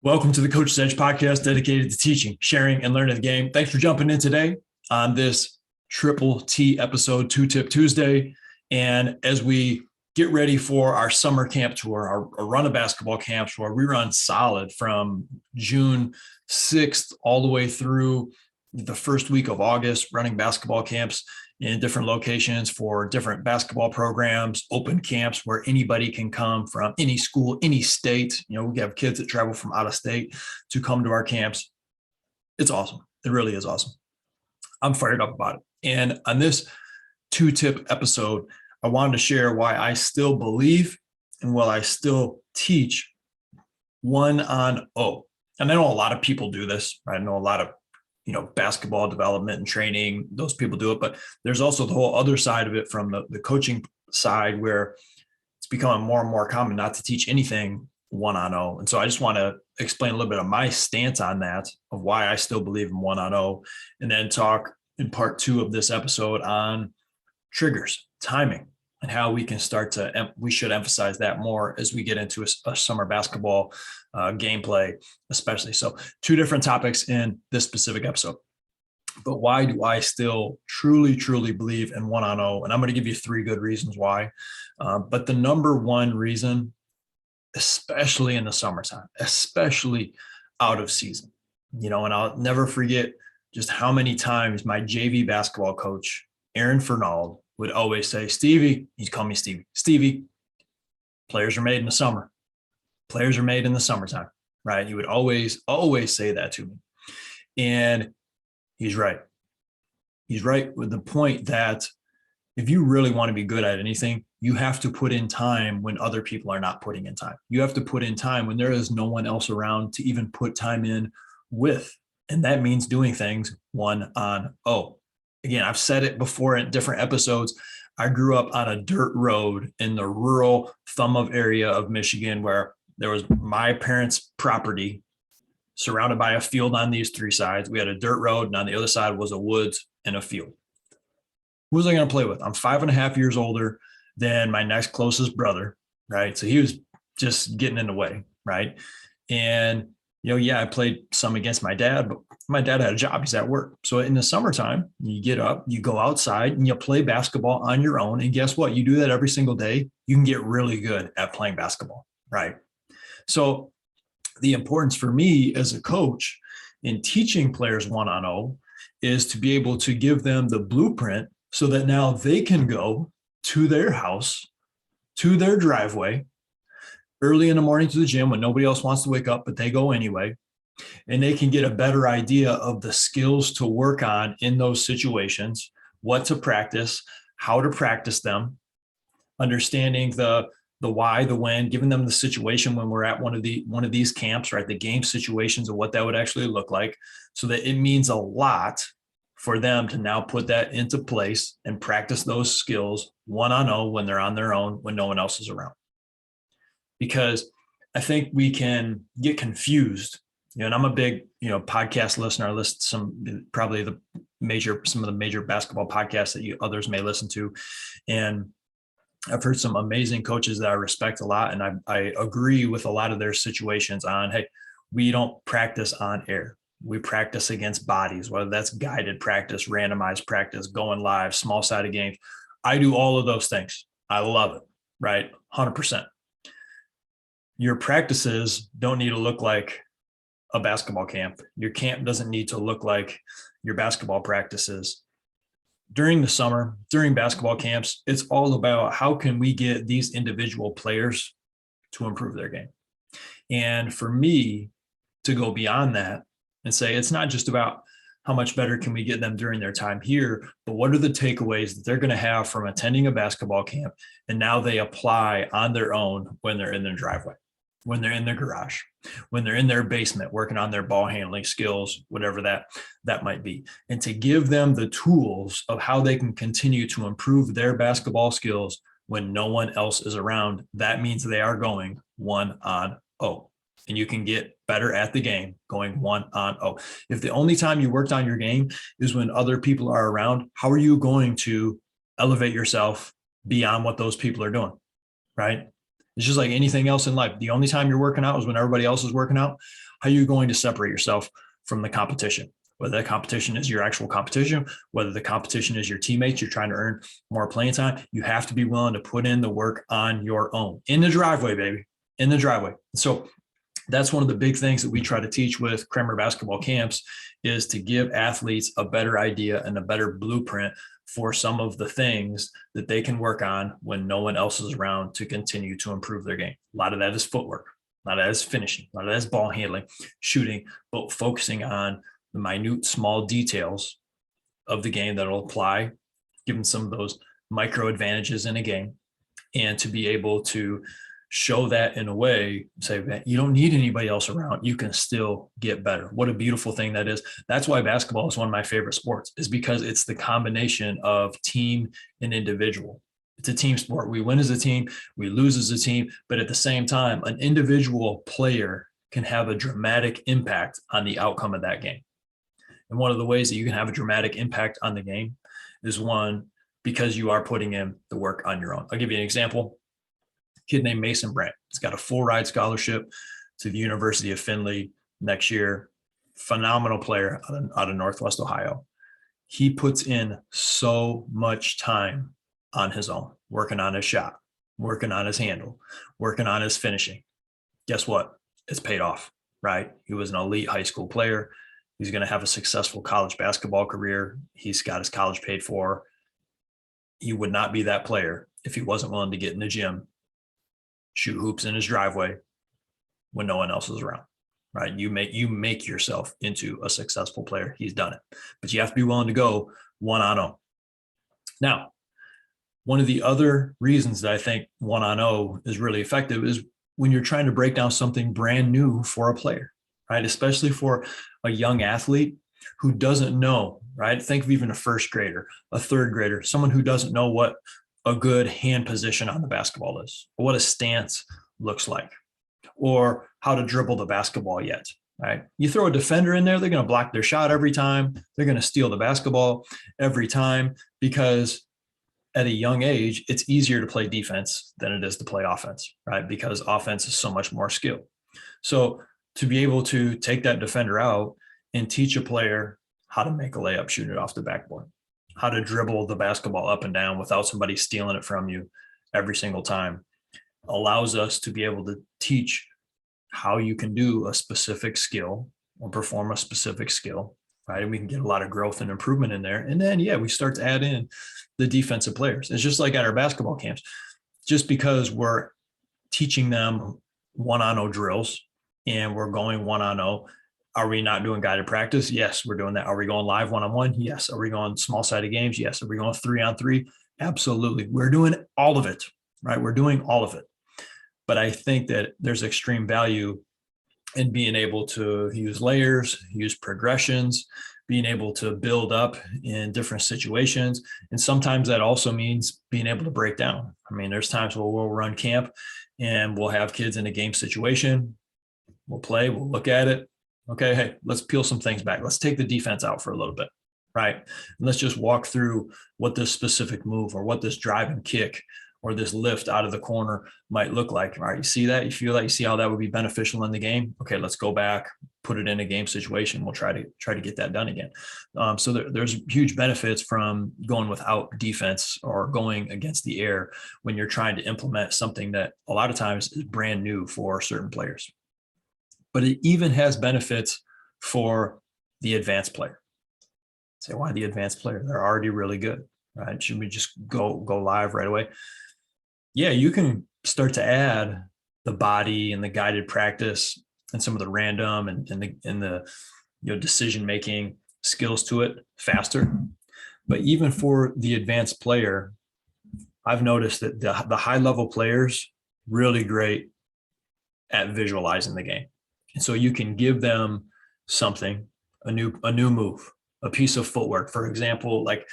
Welcome to the Coach's Edge podcast dedicated to teaching, sharing, and learning the game. Thanks for jumping in today on this Triple T episode, Two Tip Tuesday. And as we get ready for our summer camp tour, our run of basketball camps, where we run solid from June 6th all the way through the first week of August, running basketball camps in different locations for different basketball programs, open camps where anybody can come from any school, any state. You know, we have kids that travel from out of state to come to our camps. It's awesome. It really is awesome. I'm fired up about it. And on this two-tip episode, I wanted to share why I still believe and while I still teach 1-on-0. And I know a lot of people do this. I know a lot of basketball development and training, those people do it, but there's also the whole other side of it from the coaching side where it's becoming more and more common not to teach anything 1-on-0. And so I just want to explain a little bit of my stance on that, of why I still believe in 1-on-0, and then talk in part 2 of this episode on triggers, timing, and how we can we should emphasize that more as we get into a summer basketball gameplay, especially. So 2 different topics in this specific episode. But why do I still truly believe in 1-on-0? And I'm going to give you 3 good reasons why. But the number one reason, especially in the summertime, especially out of season, and I'll never forget just how many times my JV basketball coach, Aaron Fernald, would always say, Stevie, he'd call me Stevie, players are made in the summer. Players are made in the summertime, right? He would always say that to me. And he's right. He's right with the point that if you really want to be good at anything, you have to put in time when other people are not putting in time. You have to put in time when there is no one else around to even put time in with. And that means doing things 1-on-0. Again, I've said it before in different episodes. I grew up on a dirt road in the rural thumb of area of Michigan where there was my parents' property surrounded by a field on these 3 sides. We had a dirt road, and on the other side was a woods and a field. Who was I going to play with? I'm 5.5 years older than my next closest brother, right? So he was just getting in the way, right? And I played some against my dad, but my dad had a job. He's at work. So in the summertime, you get up, you go outside, and you play basketball on your own. And guess what? You do that every single day. You can get really good at playing basketball, right? So the importance for me as a coach in teaching players 1-on-0 is to be able to give them the blueprint so that now they can go to their house, to their driveway, early in the morning to the gym when nobody else wants to wake up, but they go anyway. And they can get a better idea of the skills to work on in those situations, what to practice, how to practice them, understanding the why, the when, giving them the situation when we're at one of these camps, right? The game situations of what that would actually look like, so that it means a lot for them to now put that into place and practice those skills 1-on-0 when they're on their own, when no one else is around. Because I think we can get confused. And I'm a big, podcast listener. I listen to some of the major basketball podcasts that others may listen to. And I've heard some amazing coaches that I respect a lot. And I agree with a lot of their situations on, hey, we don't practice on air. We practice against bodies, whether that's guided practice, randomized practice, going live, small sided games. I do all of those things. I love it, right? 100%. Your practices don't need to look like a basketball camp. Your camp doesn't need to look like your basketball practices. During the summer, during basketball camps, it's all about how can we get these individual players to improve their game. And for me to go beyond that and say, it's not just about how much better can we get them during their time here, but what are the takeaways that they're going to have from attending a basketball camp, and now they apply on their own when they're in their driveway, when they're in their garage, when they're in their basement, working on their ball handling skills, whatever that might be. And to give them the tools of how they can continue to improve their basketball skills when no one else is around. That means they are going 1-on-0. And you can get better at the game going 1-on-0. If the only time you worked on your game is when other people are around, how are you going to elevate yourself beyond what those people are doing, right? It's just like anything else in life. The only time you're working out is when everybody else is working out. How are you going to separate yourself from the competition? Whether that competition is your actual competition, whether the competition is your teammates, you're trying to earn more playing time, you have to be willing to put in the work on your own, in the driveway, baby, in the driveway. So that's one of the big things that we try to teach with Kramer basketball camps, is to give athletes a better idea and a better blueprint for some of the things that they can work on when no one else is around to continue to improve their game. A lot of that is footwork, a lot of that is finishing, a lot of that is ball handling, shooting, but focusing on the minute, small details of the game that will apply, give them some of those micro advantages in a game, and to be able to show that in a way, say that you don't need anybody else around, you can still get better. What a beautiful thing that is. That's why basketball is one of my favorite sports, is because it's the combination of team and individual. It's a team sport. We win as a team, we lose as a team, but at the same time, an individual player can have a dramatic impact on the outcome of that game. And one of the ways that you can have a dramatic impact on the game is, one, because you are putting in the work on your own. I'll give you an example. Kid named Mason Brandt. He's got a full ride scholarship to the University of Findlay next year. Phenomenal player out of Northwest Ohio. He puts in so much time on his own, working on his shot, working on his handle, working on his finishing. Guess what? It's paid off, right? He was an elite high school player. He's going to have a successful college basketball career. He's got his college paid for. He would not be that player if he wasn't willing to get in the gym, shoot hoops in his driveway when no one else is around, right? You make yourself into a successful player. He's done it, but you have to be willing to go one-on-0. Now, one of the other reasons that I think one-on-0 is really effective is when you're trying to break down something brand new for a player, right? Especially for a young athlete who doesn't know, right? Think of even a first grader, a third grader, someone who doesn't know what a good hand position on the basketball is, or what a stance looks like, or how to dribble the basketball yet, right? You throw a defender in there, they're going to block their shot every time. They're going to steal the basketball every time, because at a young age, it's easier to play defense than it is to play offense, right? Because offense is so much more skill. So to be able to take that defender out and teach a player how to make a layup, shoot it off the backboard, how to dribble the basketball up and down without somebody stealing it from you every single time, allows us to be able to teach how you can do a specific skill or perform a specific skill, right? And we can get a lot of growth and improvement in there. And then, we start to add in the defensive players. It's just like at our basketball camps, just because we're teaching them one-on-0 drills and we're going one-on-0, are we not doing guided practice? Yes, we're doing that. Are we going live one-on-one? Yes. Are we going small-sided games? Yes. Are we going 3-on-3? Absolutely. We're doing all of it, right? We're doing all of it. But I think that there's extreme value in being able to use layers, use progressions, being able to build up in different situations. And sometimes that also means being able to break down. I mean, there's times where we'll run camp and we'll have kids in a game situation. We'll play, we'll look at it. Okay, hey, let's peel some things back. Let's take the defense out for a little bit, right? And let's just walk through what this specific move or what this drive and kick or this lift out of the corner might look like. All right, you see that? You feel that? You see how that would be beneficial in the game? Okay, let's go back, put it in a game situation. We'll try to get that done again. So there's huge benefits from going without defense or going against the air when you're trying to implement something that a lot of times is brand new for certain players. But it even has benefits for the advanced player. Say, why the advanced player? They're already really good, right? Should we just go live right away? Yeah, you can start to add the body and the guided practice and some of the random and the decision making skills to it faster. But even for the advanced player, I've noticed that the high level players really great at visualizing the game. And so you can give them something, a new move, a piece of footwork, for example, like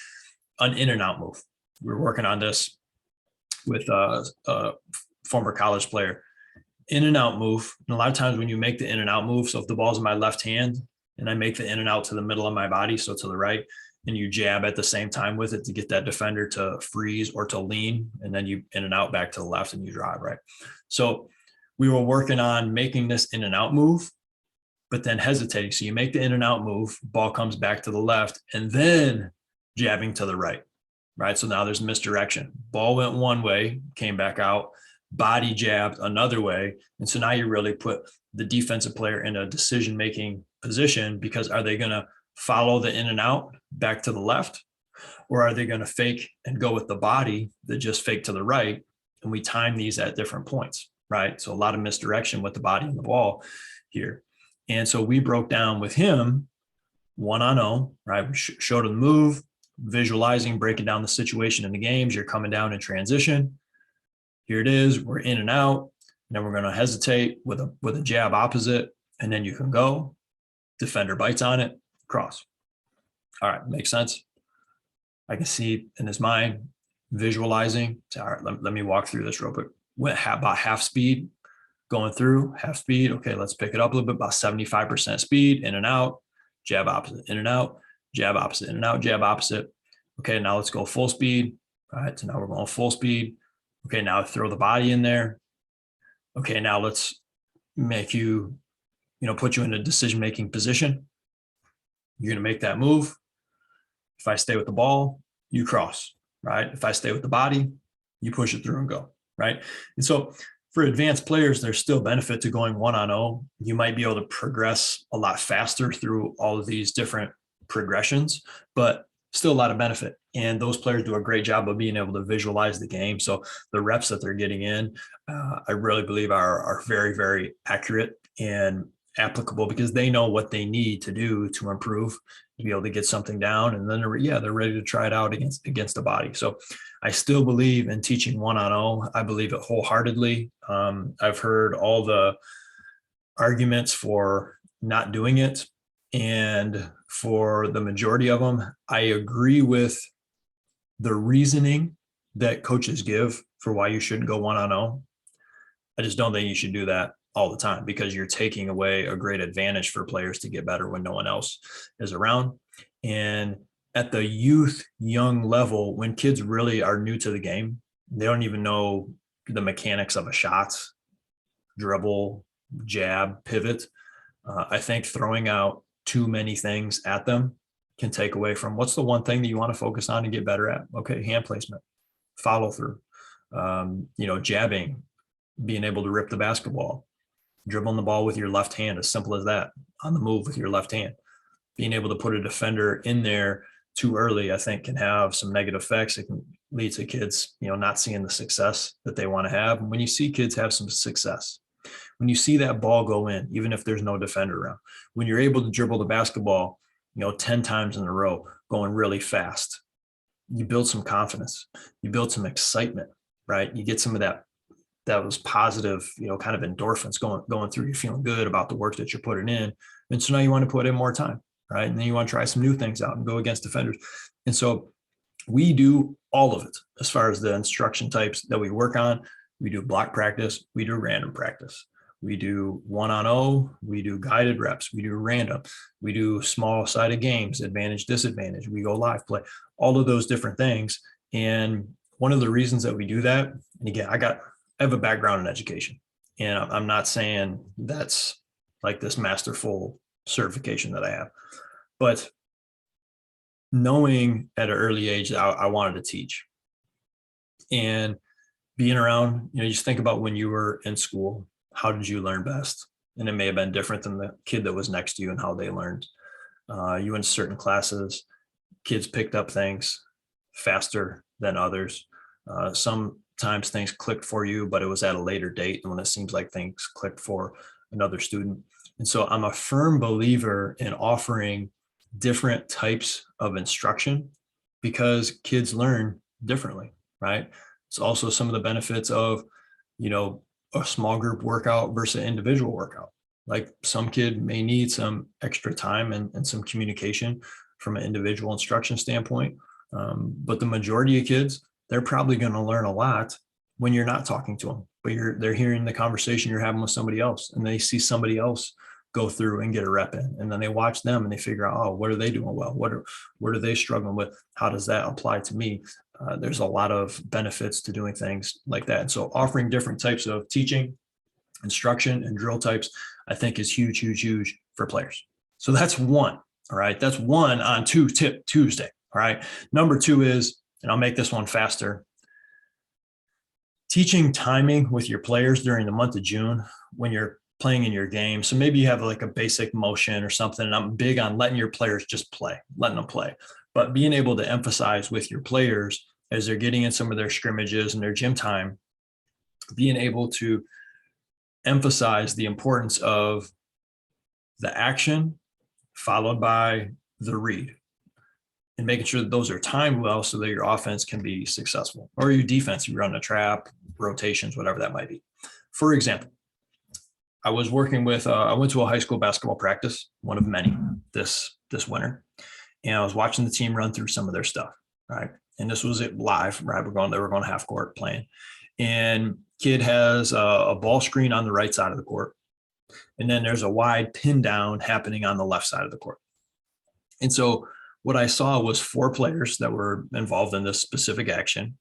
an in and out move. We're working on this with a former college player. In and out move. And a lot of times when you make the in and out move, so if the ball's in my left hand and I make the in and out to the middle of my body, so to the right, and you jab at the same time with it to get that defender to freeze or to lean, and then you in and out back to the left and you drive, right? So we were working on making this in and out move, but then hesitating. So you make the in and out move, ball comes back to the left, and then jabbing to the right, right? So now there's misdirection. Ball went one way, came back out, body jabbed another way. And so now you really put the defensive player in a decision-making position, because are they going to follow the in and out back to the left, or are they going to fake and go with the body that just faked to the right? And we time these at different points, right? So a lot of misdirection with the body and the ball here. And so we broke down with him 1-on-0, right? We showed him the move, visualizing, breaking down the situation in the games. You're coming down in transition. Here it is. We're in and out. And then we're going to hesitate with a jab opposite. And then you can go. Defender bites on it, cross. All right. Makes sense. I can see in his mind visualizing. All right, let me walk through this real quick. Went about half speed going through, half speed. Okay, let's pick it up a little bit, about 75% speed, in and out, jab opposite, in and out, jab opposite, in and out, jab opposite. Okay, now let's go full speed. All right, so now we're going full speed. Okay, now throw the body in there. Okay, now let's make you, put you in a decision-making position. You're going to make that move. If I stay with the ball, you cross, right? If I stay with the body, you push it through and go, right? And so for advanced players, there's still benefit to going 1-on-0. You might be able to progress a lot faster through all of these different progressions, but still a lot of benefit. And those players do a great job of being able to visualize the game. So the reps that they're getting in, I really believe are very, very accurate and applicable, because they know what they need to do to improve, to be able to get something down. And then they're ready to try it out against the body. So I still believe in teaching 1-on-0. I believe it wholeheartedly. I've heard all the arguments for not doing it. And for the majority of them, I agree with the reasoning that coaches give for why you shouldn't go 1-on-0. I just don't think you should do that all the time, because you're taking away a great advantage for players to get better when no one else is around. And at the young level, when kids really are new to the game, they don't even know the mechanics of a shot, dribble, jab, pivot. I think throwing out too many things at them can take away from what's the one thing that you want to focus on and get better at. Okay, hand placement, follow through, jabbing, being able to rip the basketball, dribbling the ball with your left hand, as simple as that, on the move with your left hand. Being able to put a defender in there too early, I think, can have some negative effects. It can lead to kids, not seeing the success that they want to have. And when you see kids have some success, when you see that ball go in, even if there's no defender around, when you're able to dribble the basketball, 10 times in a row, going really fast, you build some confidence, you build some excitement, right? You get some of that was positive, kind of endorphins going through. You're feeling good about the work that you're putting in. And so now you want to put in more time, right? And then you want to try some new things out and go against defenders. And so we do all of it as far as the instruction types that we work on. We do block practice, we do random practice. We do 1-on-0, we do guided reps, we do random, we do small sided games, advantage, disadvantage, we go live play, all of those different things. And one of the reasons that we do that, and again, I have a background in education, and I'm not saying that's like this masterful certification that I have, but knowing at an early age that I wanted to teach, and being around, just think about when you were in school, how did you learn best? And it may have been different than the kid that was next to you and how they learned. You went to certain classes, kids picked up things faster than others. Sometimes things clicked for you, but it was at a later date, and when it seems like things clicked for another student. And so I'm a firm believer in offering different types of instruction, because kids learn differently, right? It's also some of the benefits of, a small group workout versus an individual workout. Like some kid may need some extra time and some communication from an individual instruction standpoint. But the majority of kids, they're probably going to learn a lot when you're not talking to them, but they're hearing the conversation you're having with somebody else, and they see somebody else go through and get a rep in. And then they watch them and they figure out, oh, what are they doing well? What are they struggling with? How does that apply to me? There's a lot of benefits to doing things like that. And so offering different types of teaching, instruction, and drill types, I think is huge, huge, huge for players. So that's one. All right. That's one on Tip Tuesday. All right. Number two is, and I'll make this one faster, teaching timing with your players during the month of June when you're playing in your game. So maybe you have like a basic motion or something. And I'm big on letting your players just play, letting them play, but being able to emphasize with your players as they're getting in some of their scrimmages and their gym time, being able to emphasize the importance of the action followed by the read, and making sure that those are timed well so that your offense can be successful, or your defense, you run a trap, rotations, whatever that might be. For example, I was working with, I went to a high school basketball practice, one of many this winter, and I was watching the team run through some of their stuff, right? And this was it live, right? They were going half court playing, and kid has a ball screen on the right side of the court, and then there's a wide pin down happening on the left side of the court. And so what I saw was 4 players that were involved in this specific action,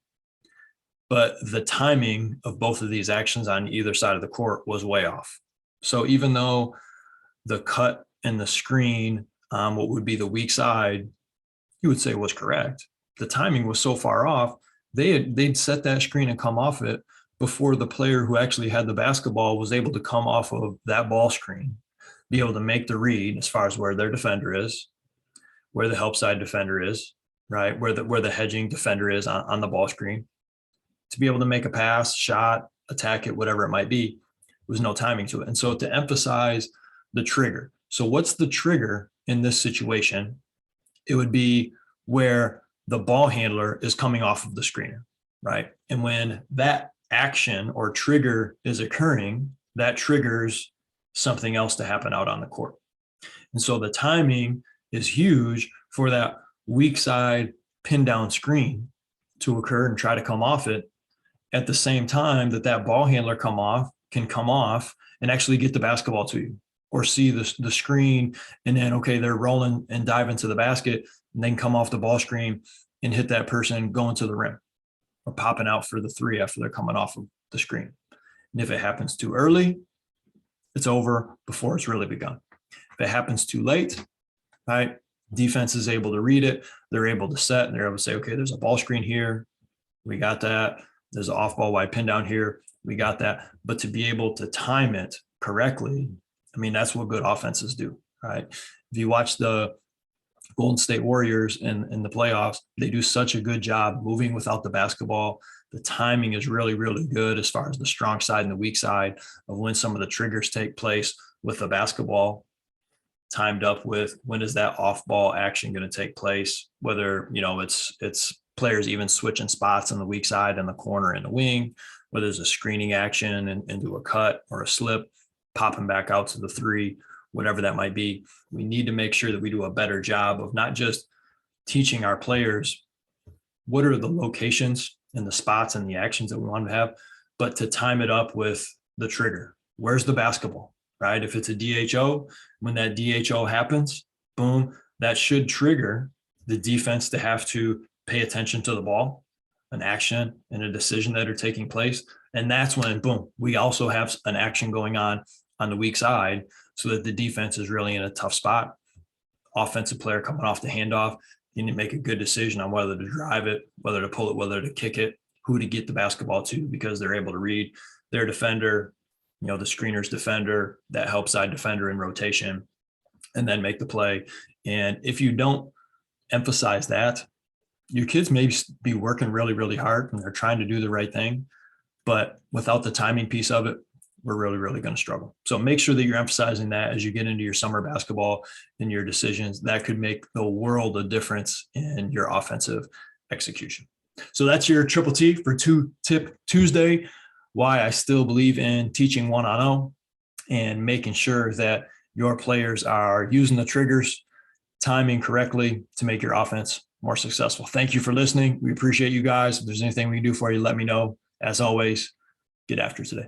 but the timing of both of these actions on either side of the court was way off. So even though the cut and the screen on what would be the weak side, you would say was correct, the timing was so far off, they'd set that screen and come off it before the player who actually had the basketball was able to come off of that ball screen, be able to make the read as far as where their defender is, where the help side defender is, right? Where the hedging defender is on the ball screen, to be able to make a pass, shot, attack it, whatever it might be. There was no timing to it. And so to emphasize the trigger. So what's the trigger in this situation? It would be where the ball handler is coming off of the screener, right? And when that action or trigger is occurring, that triggers something else to happen out on the court. And so the timing is huge for that weak side pin down screen to occur and try to come off it at the same time that ball handler can come off and actually get the basketball to you, or see the screen, and then, okay, they're rolling and dive into the basket and then come off the ball screen and hit that person going to the rim or popping out for the 3 after they're coming off of the screen. And if it happens too early, it's over before it's really begun. If it happens too late, right, defense is able to read it. They're able to set, and they're able to say, okay, there's a ball screen here. We got that. There's an off ball wide pin down here. We got that. But to be able to time it correctly, I mean, that's what good offenses do, right? If you watch the Golden State Warriors in the playoffs, they do such a good job moving without the basketball. The timing is really, really good as far as the strong side and the weak side of when some of the triggers take place with the basketball, timed up with when is that off ball action going to take place, whether, it's players even switching spots on the weak side and the corner and the wing, whether there's a screening action and into a cut or a slip, popping back out to the 3, whatever that might be. We need to make sure that we do a better job of not just teaching our players what are the locations and the spots and the actions that we want to have, but to time it up with the trigger. Where's the basketball, right? If it's a DHO, when that DHO happens, boom, that should trigger the defense to have to pay attention to the ball, an action and a decision that are taking place. And that's when, boom, we also have an action going on the weak side, so that the defense is really in a tough spot. Offensive player coming off the handoff, you need to make a good decision on whether to drive it, whether to pull it, whether to kick it, who to get the basketball to, because they're able to read their defender, the screener's defender, that help side defender in rotation, and then make the play. And if you don't emphasize that, your kids may be working really, really hard and they're trying to do the right thing, but without the timing piece of it, we're really, really going to struggle. So make sure that you're emphasizing that as you get into your summer basketball and your decisions. That could make the world of difference in your offensive execution. So that's your Triple T for Tip Tuesday. Why I still believe in teaching 1-on-0 and making sure that your players are using the triggers, timing correctly to make your offense more successful. Thank you for listening. We appreciate you guys. If there's anything we can do for you, let me know. As always, get after today.